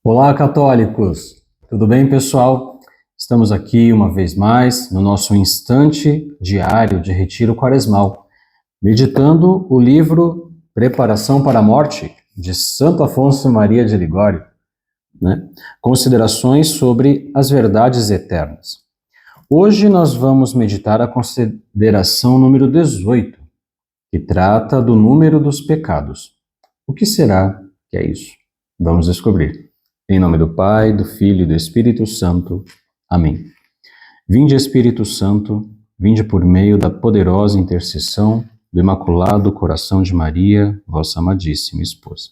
Olá, católicos! Tudo bem, pessoal? Estamos aqui uma vez mais no nosso instante diário de retiro quaresmal, meditando o livro Preparação para a Morte, de Santo Afonso Maria de Ligório, né? Considerações sobre as verdades eternas. Hoje nós vamos meditar a consideração número 18, que trata do número dos pecados. O que será que é isso? Vamos descobrir. Em nome do Pai, do Filho e do Espírito Santo. Amém. Vinde, Espírito Santo, vinde por meio da poderosa intercessão do Imaculado Coração de Maria, vossa amadíssima esposa.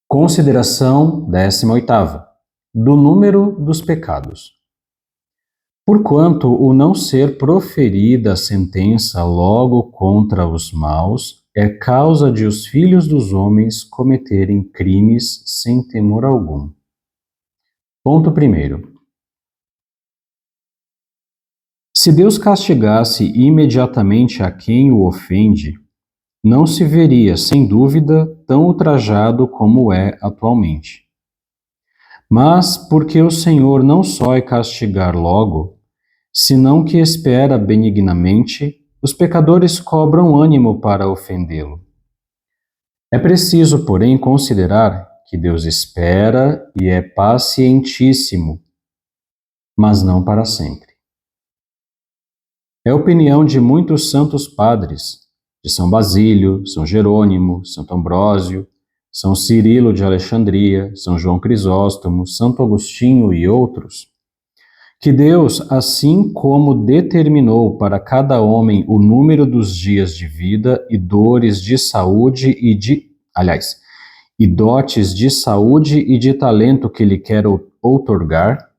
Consideração 18ª, do número dos pecados. Porquanto o não ser proferida a sentença logo contra os maus é causa de os filhos dos homens cometerem crimes sem temor algum. Ponto primeiro. Se Deus castigasse imediatamente a quem o ofende, não se veria, sem dúvida, tão ultrajado como é atualmente. Mas porque o Senhor não só é castigar logo, senão que espera benignamente, os pecadores cobram ânimo para ofendê-lo. É preciso, porém, considerar que Deus espera e é pacientíssimo, mas não para sempre. É a opinião de muitos santos padres, de São Basílio, São Jerônimo, Santo Ambrósio, São Cirilo de Alexandria, São João Crisóstomo, Santo Agostinho e outros, que Deus, assim como determinou para cada homem o número dos dias de vida e dores de saúde e dotes de saúde e de talento que lhe quer outorgar,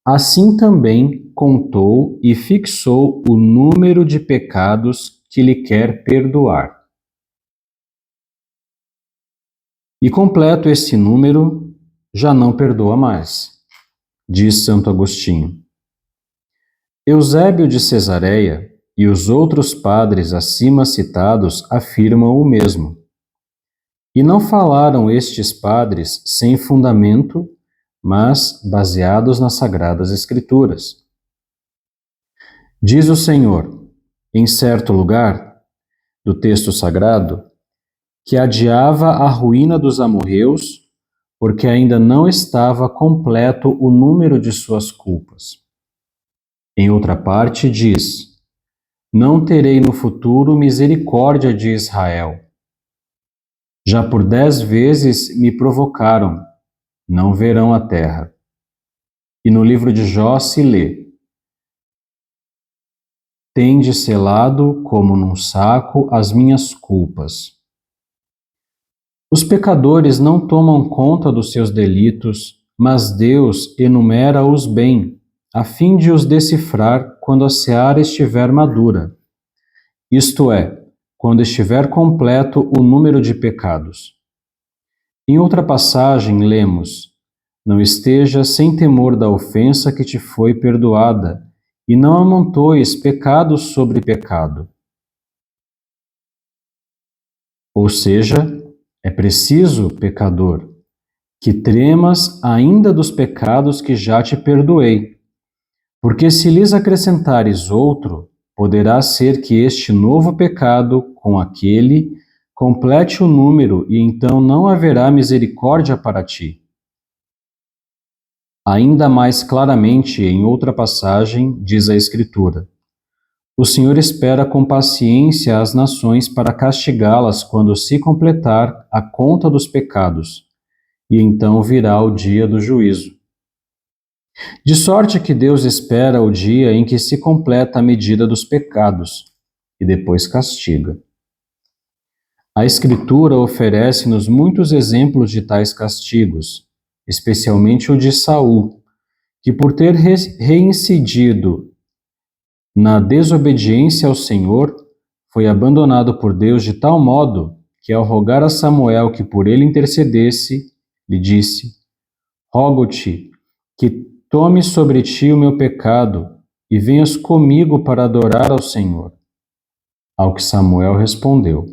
assim também contou e fixou o número de pecados que lhe quer perdoar. E completo esse número, já não perdoa mais, diz Santo Agostinho. Eusébio de Cesareia e os outros padres acima citados afirmam o mesmo. E não falaram estes padres sem fundamento, mas baseados nas Sagradas Escrituras. Diz o Senhor, em certo lugar do texto sagrado, que adiava a ruína dos amorreus, porque ainda não estava completo o número de suas culpas. Em outra parte diz, não terei no futuro misericórdia de Israel. Já por 10 vezes me provocaram, não verão a terra. E no livro de Jó se lê, tende selado como num saco as minhas culpas. Os pecadores não tomam conta dos seus delitos, mas Deus enumera-os bem, a fim de os decifrar quando a seara estiver madura, isto é, quando estiver completo o número de pecados. Em outra passagem lemos, não estejas sem temor da ofensa que te foi perdoada, e não amontoes pecado sobre pecado. Ou seja, é preciso, pecador, que tremas ainda dos pecados que já te perdoei, porque se lhes acrescentares outro, poderá ser que este novo pecado, com aquele, complete o número e então não haverá misericórdia para ti. Ainda mais claramente, em outra passagem, diz a Escritura: o Senhor espera com paciência as nações para castigá-las quando se completar a conta dos pecados, e então virá o dia do juízo. De sorte que Deus espera o dia em que se completa a medida dos pecados, e depois castiga. A Escritura oferece-nos muitos exemplos de tais castigos, especialmente o de Saul, que por ter reincidido na desobediência ao Senhor, foi abandonado por Deus de tal modo que, ao rogar a Samuel que por ele intercedesse, lhe disse: rogo-te que tome sobre ti o meu pecado e venhas comigo para adorar ao Senhor. Ao que Samuel respondeu: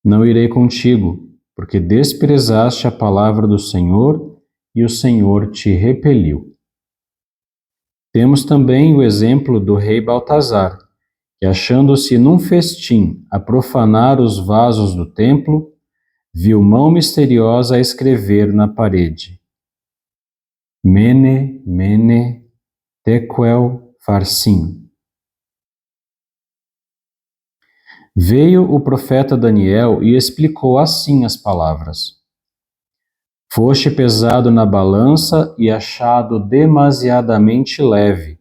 não irei contigo, porque desprezaste a palavra do Senhor e o Senhor te repeliu. Temos também o exemplo do rei Baltazar, que, achando-se num festim a profanar os vasos do templo, viu mão misteriosa a escrever na parede: Mene, Mene, Tekel, Farsim. Veio o profeta Daniel e explicou assim as palavras: Foste pesado na balança e achado demasiadamente leve,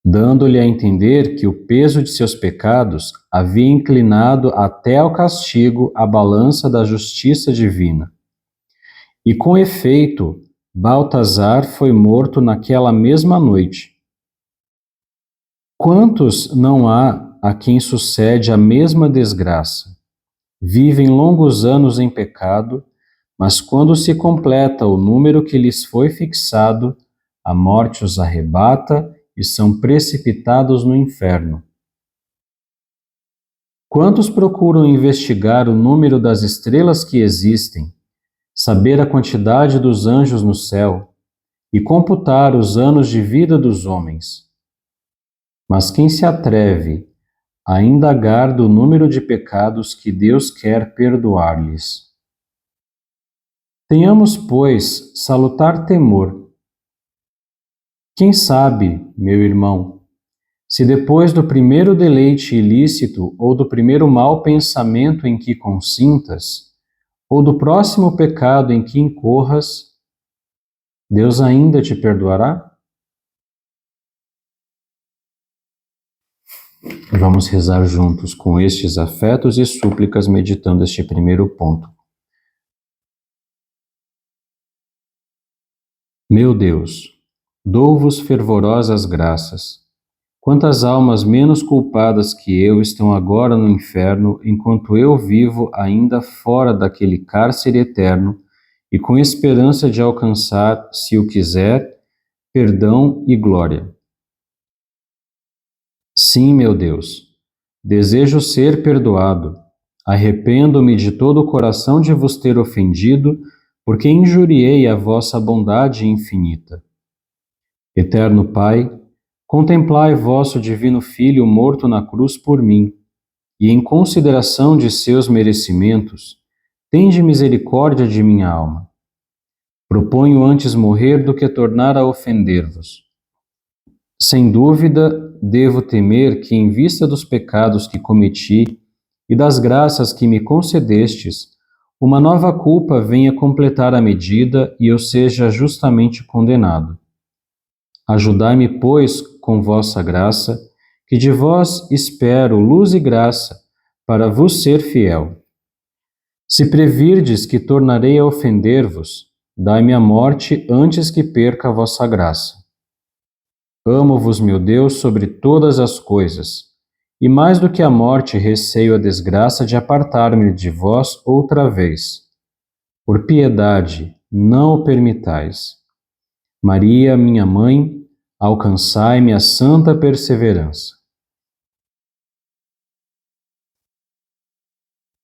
dando-lhe a entender que o peso de seus pecados havia inclinado até ao castigo a balança da justiça divina. E com efeito, Baltazar foi morto naquela mesma noite. Quantos não há a quem sucede a mesma desgraça? Vivem longos anos em pecado, mas quando se completa o número que lhes foi fixado, a morte os arrebata e são precipitados no inferno. Quantos procuram investigar o número das estrelas que existem, saber a quantidade dos anjos no céu e computar os anos de vida dos homens? Mas quem se atreve a indagar do número de pecados que Deus quer perdoar-lhes? Tenhamos, pois, salutar temor. Quem sabe, meu irmão, se depois do primeiro deleite ilícito ou do primeiro mau pensamento em que consintas, ou do próximo pecado em que incorras, Deus ainda te perdoará? Vamos rezar juntos com estes afetos e súplicas, meditando este primeiro ponto. Meu Deus, dou-vos fervorosas graças. Quantas almas menos culpadas que eu estão agora no inferno, enquanto eu vivo ainda fora daquele cárcere eterno e com esperança de alcançar, se o quiser, perdão e glória. Sim, meu Deus, desejo ser perdoado. Arrependo-me de todo o coração de vos ter ofendido, porque injuriei a vossa bondade infinita. Eterno Pai, contemplai vosso divino Filho morto na cruz por mim, e em consideração de seus merecimentos, tende misericórdia de minha alma. Proponho antes morrer do que tornar a ofender-vos. Sem dúvida, devo temer que, em vista dos pecados que cometi e das graças que me concedestes, uma nova culpa venha completar a medida e eu seja justamente condenado. Ajudai-me, pois, com vossa graça, que de vós espero luz e graça para vos ser fiel. Se previrdes que tornarei a ofender-vos, dai-me a morte antes que perca a vossa graça. Amo-vos, meu Deus, sobre todas as coisas, e mais do que a morte receio a desgraça de apartar-me de vós outra vez. Por piedade, não o permitais. Maria, minha mãe, alcançai-me a santa perseverança.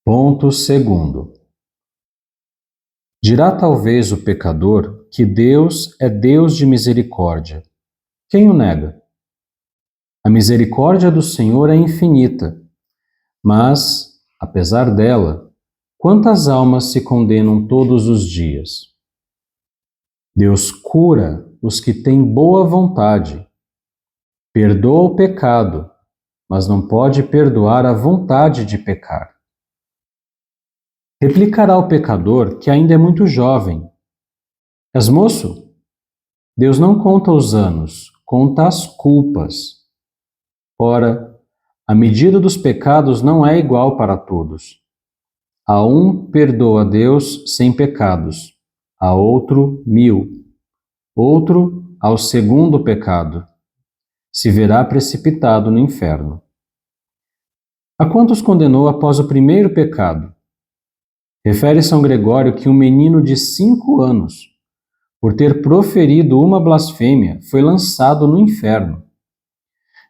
Ponto segundo. Dirá talvez o pecador que Deus é Deus de misericórdia. Quem o nega? A misericórdia do Senhor é infinita, mas, apesar dela, quantas almas se condenam todos os dias? Deus cura os que têm boa vontade, perdoa o pecado, mas não pode perdoar a vontade de pecar. Replicará o pecador que ainda é muito jovem: És moço? Deus não conta os anos, conta as culpas. Ora, a medida dos pecados não é igual para todos. A um perdoa Deus 100 pecados, a outro 1000, outro ao segundo pecado. Se verá precipitado no inferno. A quantos condenou após o primeiro pecado? Refere São Gregório que um menino de 5 anos, por ter proferido uma blasfêmia, foi lançado no inferno.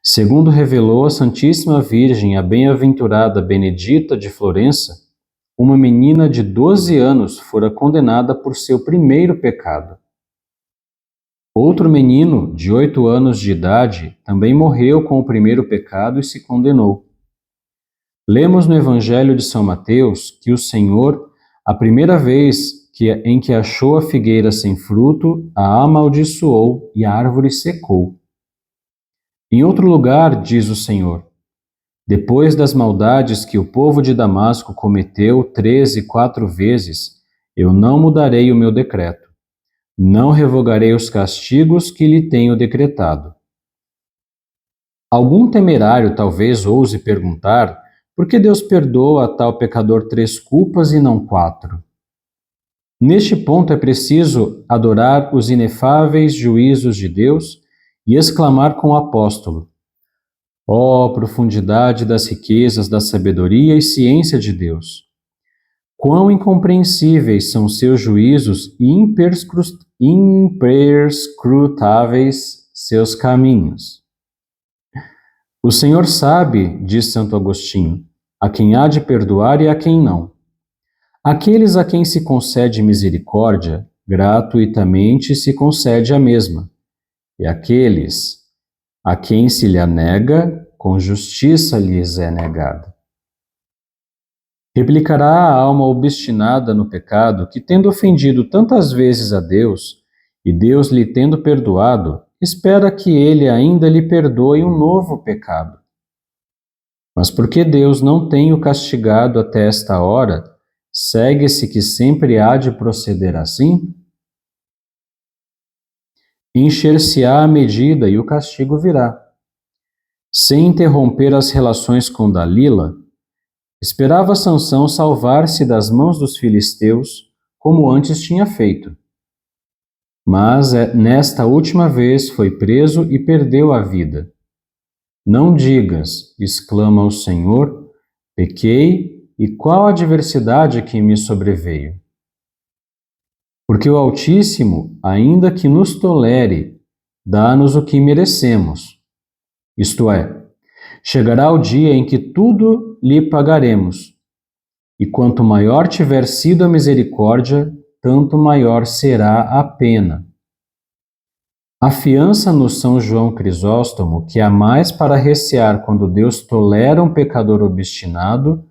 Segundo revelou a Santíssima Virgem, a bem-aventurada Benedita de Florença, uma menina de 12 anos fora condenada por seu primeiro pecado. Outro menino, de 8 anos de idade, também morreu com o primeiro pecado e se condenou. Lemos no Evangelho de São Mateus que o Senhor, a primeira vez em que achou a figueira sem fruto, a amaldiçoou e a árvore secou. Em outro lugar, diz o Senhor: depois das maldades que o povo de Damasco cometeu 4 vezes, eu não mudarei o meu decreto. Não revogarei os castigos que lhe tenho decretado. Algum temerário talvez ouse perguntar por que Deus perdoa a tal pecador 3 culpas e não 4. Neste ponto é preciso adorar os inefáveis juízos de Deus e exclamar com o apóstolo: ó profundidade das riquezas da sabedoria e ciência de Deus! Quão incompreensíveis são seus juízos e imperscrutáveis seus caminhos. O Senhor sabe, diz Santo Agostinho, a quem há de perdoar e a quem não. Aqueles a quem se concede misericórdia, gratuitamente se concede a mesma, e aqueles a quem se lhe nega, com justiça lhes é negada. Replicará a alma obstinada no pecado que, tendo ofendido tantas vezes a Deus, e Deus lhe tendo perdoado, espera que ele ainda lhe perdoe um novo pecado. Mas porque Deus não tem o castigado até esta hora, segue-se que sempre há de proceder assim? Encher-se-á a medida e o castigo virá. Sem interromper as relações com Dalila, esperava Sansão salvar-se das mãos dos filisteus, como antes tinha feito. Mas nesta última vez foi preso e perdeu a vida. Não digas, exclama o Senhor, pequei, e qual a adversidade que me sobreveio? Porque o Altíssimo, ainda que nos tolere, dá-nos o que merecemos. Isto é, chegará o dia em que tudo lhe pagaremos. E quanto maior tiver sido a misericórdia, tanto maior será a pena. Afiança-nos São João Crisóstomo que há mais para recear quando Deus tolera um pecador obstinado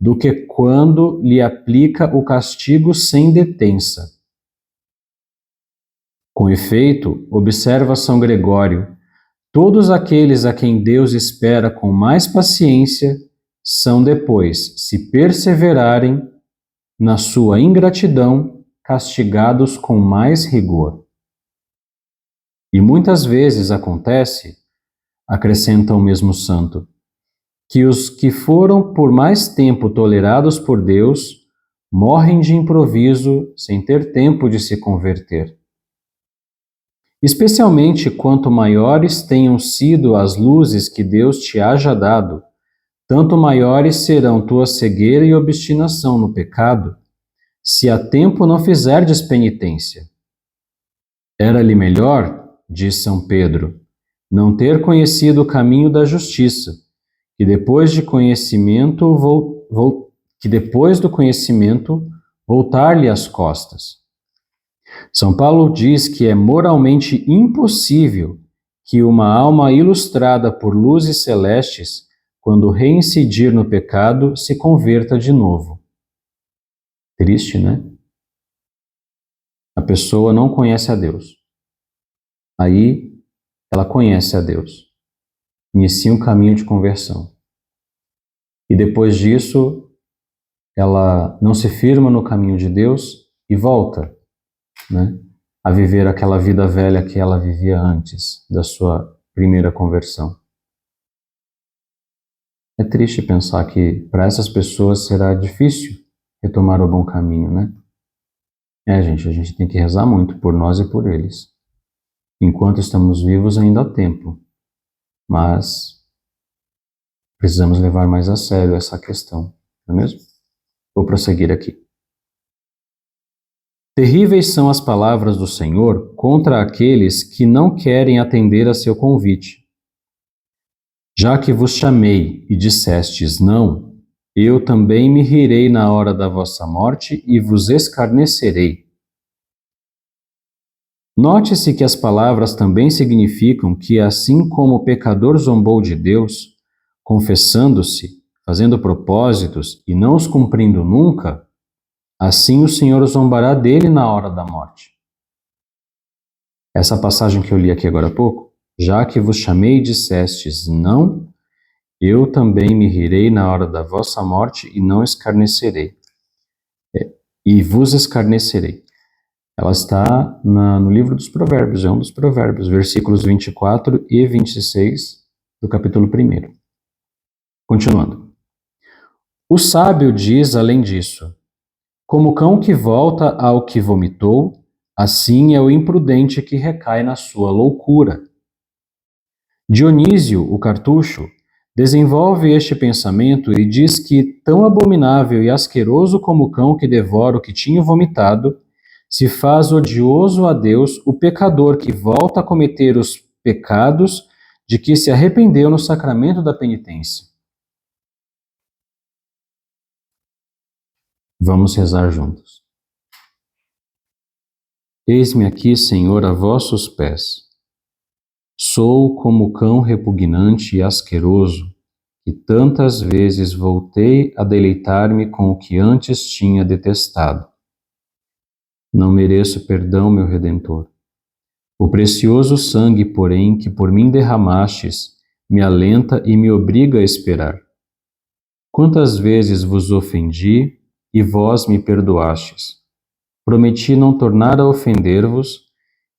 do que quando lhe aplica o castigo sem detença. Com efeito, observa São Gregório, todos aqueles a quem Deus espera com mais paciência são depois, se perseverarem na sua ingratidão, castigados com mais rigor. E muitas vezes acontece, acrescenta o mesmo santo, que os que foram por mais tempo tolerados por Deus morrem de improviso sem ter tempo de se converter. Especialmente quanto maiores tenham sido as luzes que Deus te haja dado, tanto maiores serão tua cegueira e obstinação no pecado, se a tempo não fizerdes penitência. Era-lhe melhor, diz São Pedro, não ter conhecido o caminho da justiça, que depois do conhecimento voltar-lhe as costas. São Paulo diz que é moralmente impossível que uma alma ilustrada por luzes celestes, quando reincidir no pecado, se converta de novo. Triste, né? A pessoa não conhece a Deus. Aí ela conhece a Deus. Inicia um caminho de conversão. E depois disso, ela não se firma no caminho de Deus e volta, né, a viver aquela vida velha que ela vivia antes da sua primeira conversão. É triste pensar que para essas pessoas será difícil retomar o bom caminho, né? Gente, a gente tem que rezar muito por nós e por eles. Enquanto estamos vivos ainda há tempo, mas precisamos levar mais a sério essa questão, não é mesmo? Vou prosseguir aqui. Terríveis são as palavras do Senhor contra aqueles que não querem atender a seu convite. Já que vos chamei e dissestes não, Eu também me rirei na hora da vossa morte e vos escarnecerei. Note-se que as palavras também significam que, assim como o pecador zombou de Deus, confessando-se, fazendo propósitos e não os cumprindo nunca, assim o Senhor zombará dele na hora da morte. Essa passagem que eu li aqui agora há pouco, já que vos chamei e dissestes não, eu também me rirei na hora da vossa morte e não escarnecerei. E vos escarnecerei. Ela está no livro dos Provérbios, é um dos Provérbios, versículos 24 e 26 do capítulo 1. Continuando. O sábio diz, além disso, como o cão que volta ao que vomitou, assim é o imprudente que recai na sua loucura. Dionísio, o cartucho, desenvolve este pensamento e diz que, tão abominável e asqueroso como o cão que devora o que tinha vomitado, se faz odioso a Deus o pecador que volta a cometer os pecados de que se arrependeu no sacramento da penitência. Vamos rezar juntos. Eis-me aqui, Senhor, a vossos pés. Sou como o cão repugnante e asqueroso, que tantas vezes voltei a deleitar-me com o que antes tinha detestado. Não mereço perdão, meu Redentor. O precioso sangue, porém, que por mim derramastes, me alenta e me obriga a esperar. Quantas vezes vos ofendi e vós me perdoastes? Prometi não tornar a ofender-vos,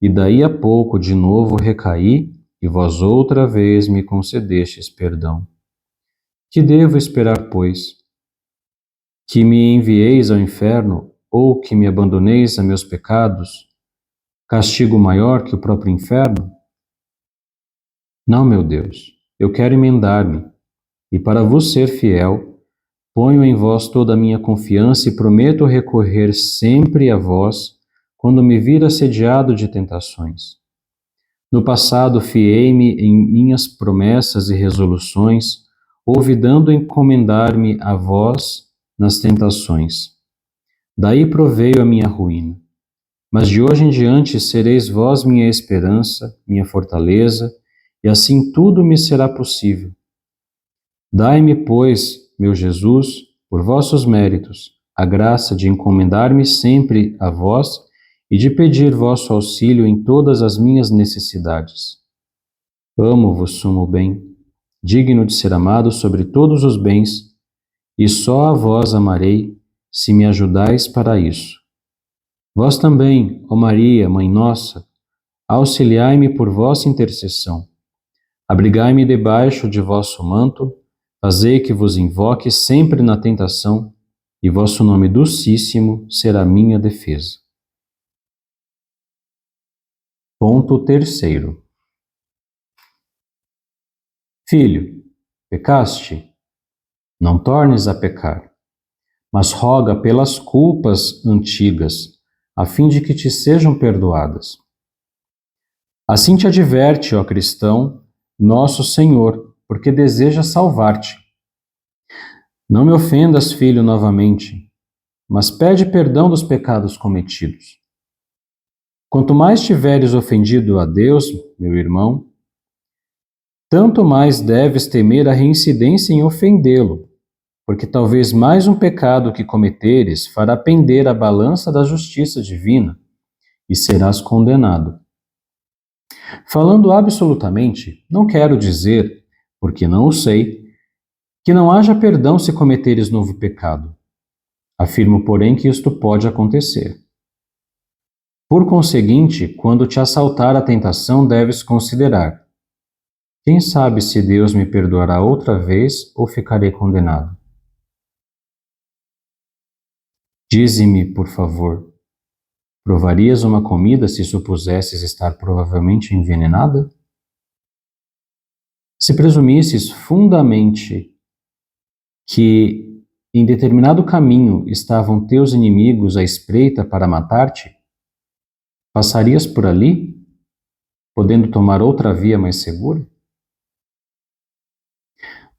e daí a pouco de novo recaí, e vós outra vez me concedestes perdão. Que devo esperar, pois? Que me envieis ao inferno, ou que me abandoneis a meus pecados? Castigo maior que o próprio inferno? Não, meu Deus, eu quero emendar-me, e para vos ser fiel, ponho em vós toda a minha confiança e prometo recorrer sempre a vós quando me vir assediado de tentações. No passado fiei-me em minhas promessas e resoluções, olvidando encomendar-me a vós nas tentações. Daí proveio a minha ruína. Mas de hoje em diante sereis vós minha esperança, minha fortaleza, e assim tudo me será possível. Dai-me, pois, meu Jesus, por vossos méritos, a graça de encomendar-me sempre a vós e de pedir vosso auxílio em todas as minhas necessidades. Amo-vos, sumo bem, digno de ser amado sobre todos os bens, e só a vós amarei, se me ajudais para isso. Vós também, ó Maria, Mãe Nossa, auxiliai-me por vossa intercessão. Abrigai-me debaixo de vosso manto, fazei que vos invoque sempre na tentação, e vosso nome docíssimo será minha defesa. Ponto 3º. Filho, pecaste? Não tornes a pecar, mas roga pelas culpas antigas, a fim de que te sejam perdoadas. Assim te adverte, ó cristão, nosso Senhor, porque deseja salvar-te. Não me ofendas, filho, novamente, mas pede perdão dos pecados cometidos. Quanto mais tiveres ofendido a Deus, meu irmão, tanto mais deves temer a reincidência em ofendê-lo, porque talvez mais um pecado que cometeres fará pender a balança da justiça divina e serás condenado. Falando absolutamente, não quero dizer, porque não o sei, que não haja perdão se cometeres novo pecado. Afirmo, porém, que isto pode acontecer. Por conseguinte, quando te assaltar a tentação, deves considerar: quem sabe se Deus me perdoará outra vez ou ficarei condenado? Dize-me, por favor, provarias uma comida se supusesses estar provavelmente envenenada? Se presumisses fundamente que em determinado caminho estavam teus inimigos à espreita para matar-te, passarias por ali, podendo tomar outra via mais segura?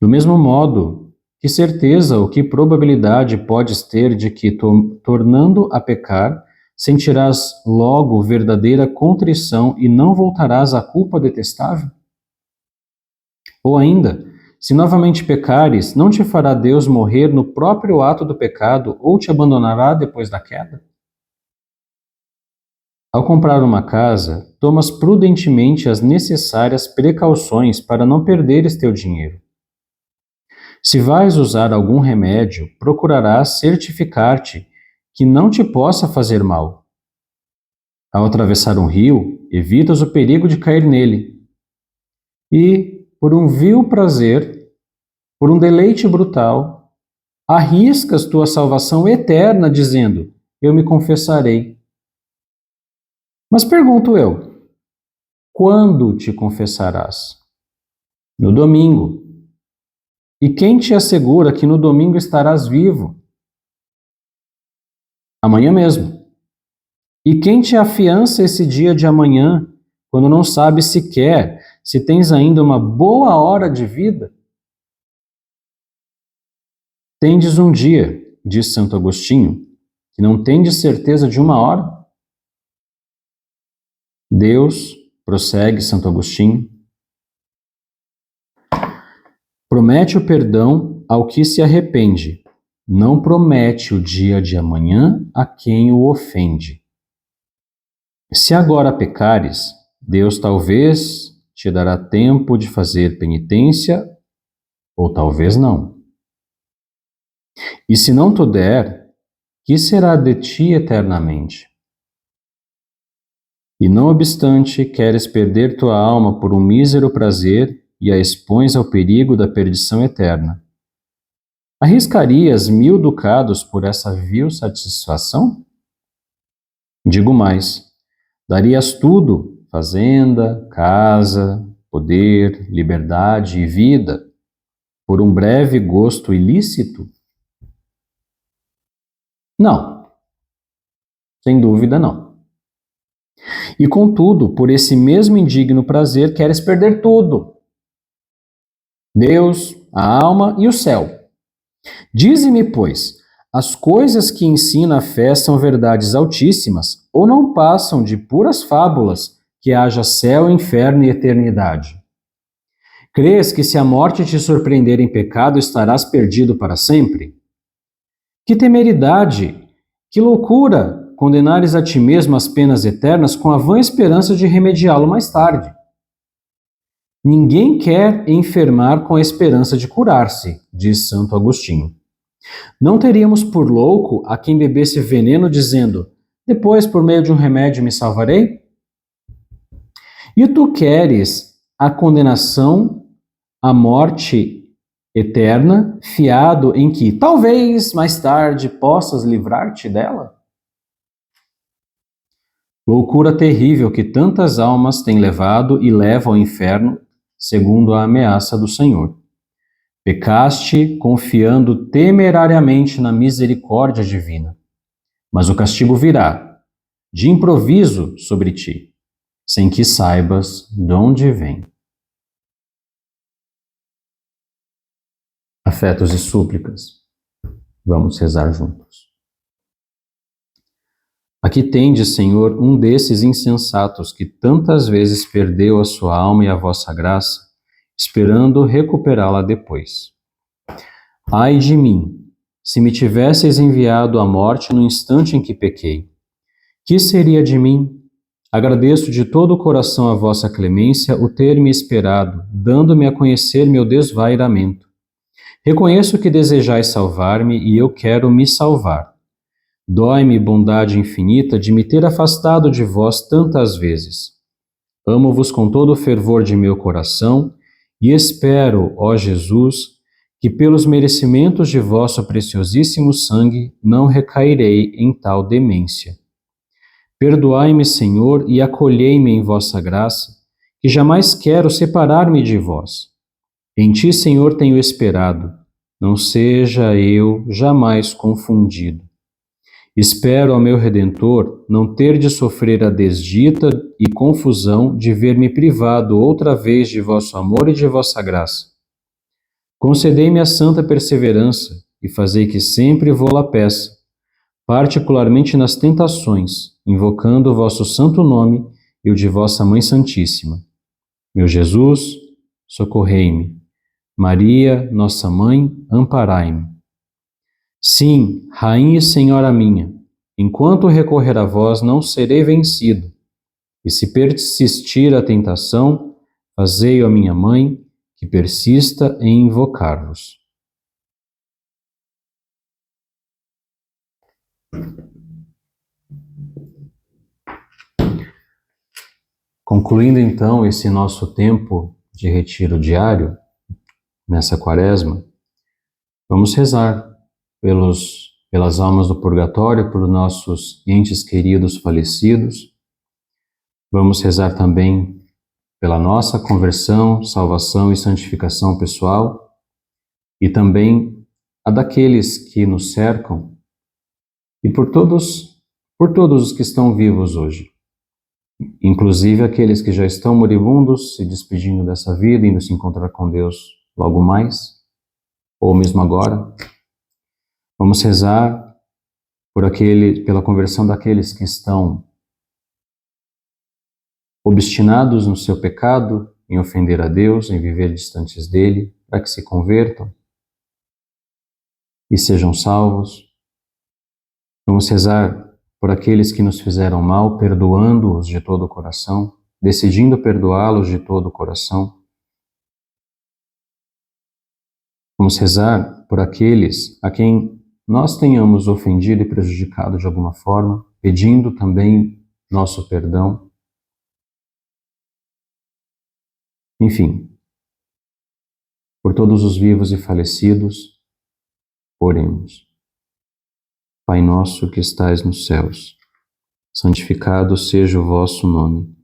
Do mesmo modo, Que certeza ou que probabilidade podes ter de que, tornando a pecar, sentirás logo verdadeira contrição e não voltarás à culpa detestável? Ou ainda, se novamente pecares, não te fará Deus morrer no próprio ato do pecado ou te abandonará depois da queda? Ao comprar uma casa, tomas prudentemente as necessárias precauções para não perderes teu dinheiro. Se vais usar algum remédio, procurarás certificar-te que não te possa fazer mal. Ao atravessar um rio, evitas o perigo de cair nele. E, por um vil prazer, por um deleite brutal, arriscas tua salvação eterna dizendo: eu me confessarei. Mas pergunto eu, quando te confessarás? No domingo. E quem te assegura que no domingo estarás vivo? Amanhã mesmo. E quem te afiança esse dia de amanhã, quando não sabes sequer se tens ainda uma boa hora de vida? Tendes um dia, diz Santo Agostinho, que não tendes certeza de uma hora? Deus, prossegue Santo Agostinho, promete o perdão ao que se arrepende, não promete o dia de amanhã a quem o ofende. Se agora pecares, Deus talvez te dará tempo de fazer penitência, ou talvez não. E se não te der, que será de ti eternamente? E não obstante, queres perder tua alma por um mísero prazer e a expões ao perigo da perdição eterna. Arriscarias 1000 ducados por essa vil satisfação? Digo mais, darias tudo, fazenda, casa, poder, liberdade e vida, por um breve gosto ilícito? Não, sem dúvida não. E contudo, por esse mesmo indigno prazer, queres perder tudo: Deus, a alma e o céu. Dize-me, pois, as coisas que ensina a fé são verdades altíssimas ou não passam de puras fábulas que haja céu, inferno e eternidade? Crês que se a morte te surpreender em pecado estarás perdido para sempre? Que temeridade, que loucura condenares a ti mesmo às penas eternas com a vã esperança de remediá-lo mais tarde. Ninguém quer enfermar com a esperança de curar-se, diz Santo Agostinho. Não teríamos por louco a quem bebesse veneno dizendo: depois, por meio de um remédio, me salvarei? E tu queres a condenação, a morte eterna, fiado em que talvez mais tarde possas livrar-te dela? Loucura terrível que tantas almas têm levado e levam ao inferno, segundo a ameaça do Senhor. Pecaste confiando temerariamente na misericórdia divina, mas o castigo virá, de improviso, sobre ti, sem que saibas de onde vem. Afetos e súplicas. Vamos rezar juntos. Aqui tendes, Senhor, um desses insensatos que tantas vezes perdeu a sua alma e a vossa graça, esperando recuperá-la depois. Ai de mim, se me tivesseis enviado à morte no instante em que pequei. Que seria de mim? Agradeço de todo o coração a vossa clemência o ter-me esperado, dando-me a conhecer meu desvairamento. Reconheço que desejais salvar-me e eu quero me salvar. Dói-me bondade infinita de me ter afastado de vós tantas vezes. Amo-vos com todo o fervor de meu coração e espero, ó Jesus, que pelos merecimentos de vosso preciosíssimo sangue não recairei em tal demência. Perdoai-me, Senhor, e acolhei-me em vossa graça, que jamais quero separar-me de vós. Em ti, Senhor, tenho esperado, não seja eu jamais confundido. Espero ao meu Redentor não ter de sofrer a desdita e confusão de ver-me privado outra vez de vosso amor e de vossa graça. Concedei-me a santa perseverança e fazei que sempre vou-la peça, particularmente nas tentações, invocando o vosso santo nome e o de vossa Mãe Santíssima. Meu Jesus, socorrei-me. Maria, nossa Mãe, amparai-me. Sim, Rainha e Senhora minha, enquanto recorrer a vós não serei vencido, e se persistir a tentação, fazei-o a minha Mãe, que persista em invocar-vos. Concluindo então esse nosso tempo de retiro diário, nessa quaresma, vamos rezar pelas almas do purgatório, por nossos entes queridos falecidos. Vamos rezar também pela nossa conversão, salvação e santificação pessoal e também a daqueles que nos cercam e por todos os que estão vivos hoje, inclusive aqueles que já estão moribundos, se despedindo dessa vida, indo se encontrar com Deus logo mais, ou mesmo agora. Vamos rezar pela conversão daqueles que estão obstinados no seu pecado, em ofender a Deus, em viver distantes dele, para que se convertam e sejam salvos. Vamos rezar por aqueles que nos fizeram mal, perdoando-os de todo o coração, decidindo perdoá-los de todo o coração. Vamos rezar por aqueles a quem nós tenhamos ofendido e prejudicado de alguma forma, pedindo também nosso perdão. Enfim, por todos os vivos e falecidos, oremos. Pai nosso que estais nos céus, santificado seja o vosso nome.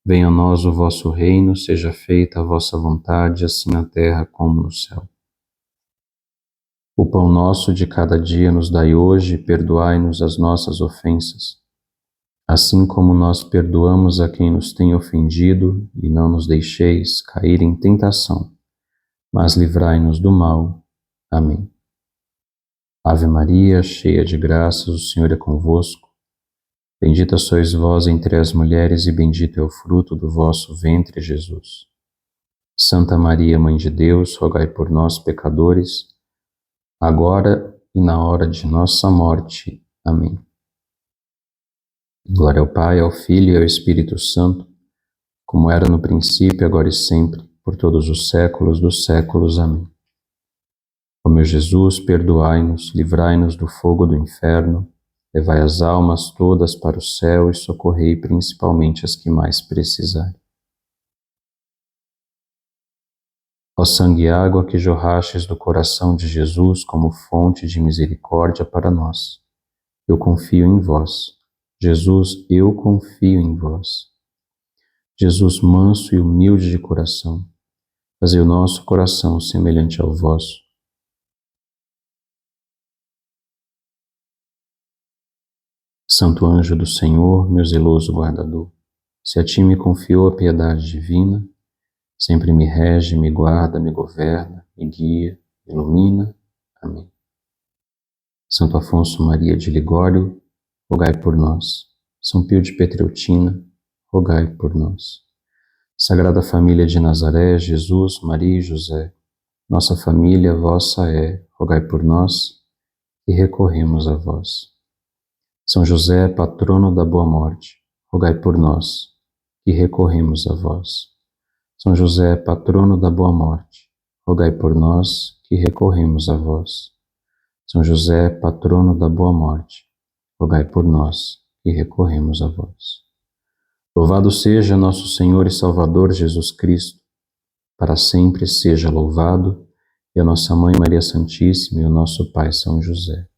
Venha a nós o vosso reino, seja feita a vossa vontade, assim na terra como no céu. O pão nosso de cada dia nos dai hoje, e perdoai-nos as nossas ofensas, assim como nós perdoamos a quem nos tem ofendido, e não nos deixeis cair em tentação, mas livrai-nos do mal. Amém. Ave Maria, cheia de graças, o Senhor é convosco. Bendita sois vós entre as mulheres, e bendito é o fruto do vosso ventre, Jesus. Santa Maria, Mãe de Deus, rogai por nós, pecadores, agora e na hora de nossa morte. Amém. Glória ao Pai, ao Filho e ao Espírito Santo, como era no princípio, agora e sempre, por todos os séculos dos séculos. Amém. Ó meu Jesus, perdoai-nos, livrai-nos do fogo do inferno, levai as almas todas para o céu e socorrei principalmente as que mais precisarem. Ó sangue e água que jorrastes do coração de Jesus como fonte de misericórdia para nós, eu confio em vós. Jesus, eu confio em vós. Jesus manso e humilde de coração, fazei o nosso coração semelhante ao vosso. Santo anjo do Senhor, meu zeloso guardador, se a ti me confiou a piedade divina, sempre me rege, me guarda, me governa, me guia, me ilumina. Amém. Santo Afonso Maria de Ligório, rogai por nós. São Pio de Petreutina, rogai por nós. Sagrada Família de Nazaré, Jesus, Maria e José, nossa família vossa é, rogai por nós e recorremos a vós. São José, patrono da boa morte, rogai por nós e recorremos a vós. São José, patrono da boa morte, rogai por nós que recorremos a vós. São José, patrono da boa morte, rogai por nós e recorremos a vós. Louvado seja nosso Senhor e Salvador Jesus Cristo, para sempre seja louvado, e a nossa Mãe Maria Santíssima e o nosso Pai São José.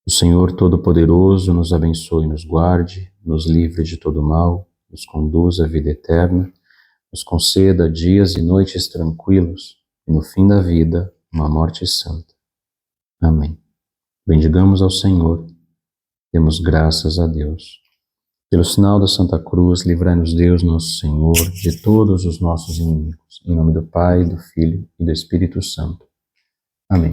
O Senhor Todo-Poderoso nos abençoe e nos guarde, nos livre de todo mal, nos conduza à vida eterna, nos conceda dias e noites tranquilos, e no fim da vida, uma morte santa. Amém. Bendigamos ao Senhor, demos graças a Deus. Pelo sinal da Santa Cruz, livrai-nos Deus, nosso Senhor, de todos os nossos inimigos. Em nome do Pai, do Filho e do Espírito Santo. Amém.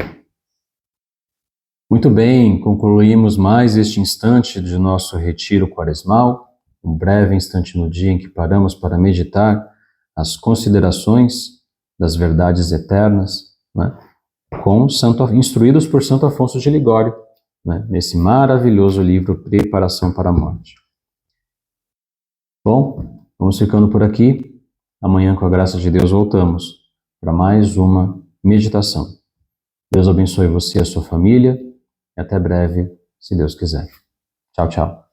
Muito bem, concluímos mais este instante de nosso retiro quaresmal, um breve instante no dia em que paramos para meditar as considerações das verdades eternas, né, instruídos por Santo Afonso de Ligório, né, nesse maravilhoso livro Preparação para a Morte. Bom, vamos ficando por aqui. Amanhã, com a graça de Deus, voltamos para mais uma meditação. Deus abençoe você e a sua família. E até breve, se Deus quiser. Tchau, tchau.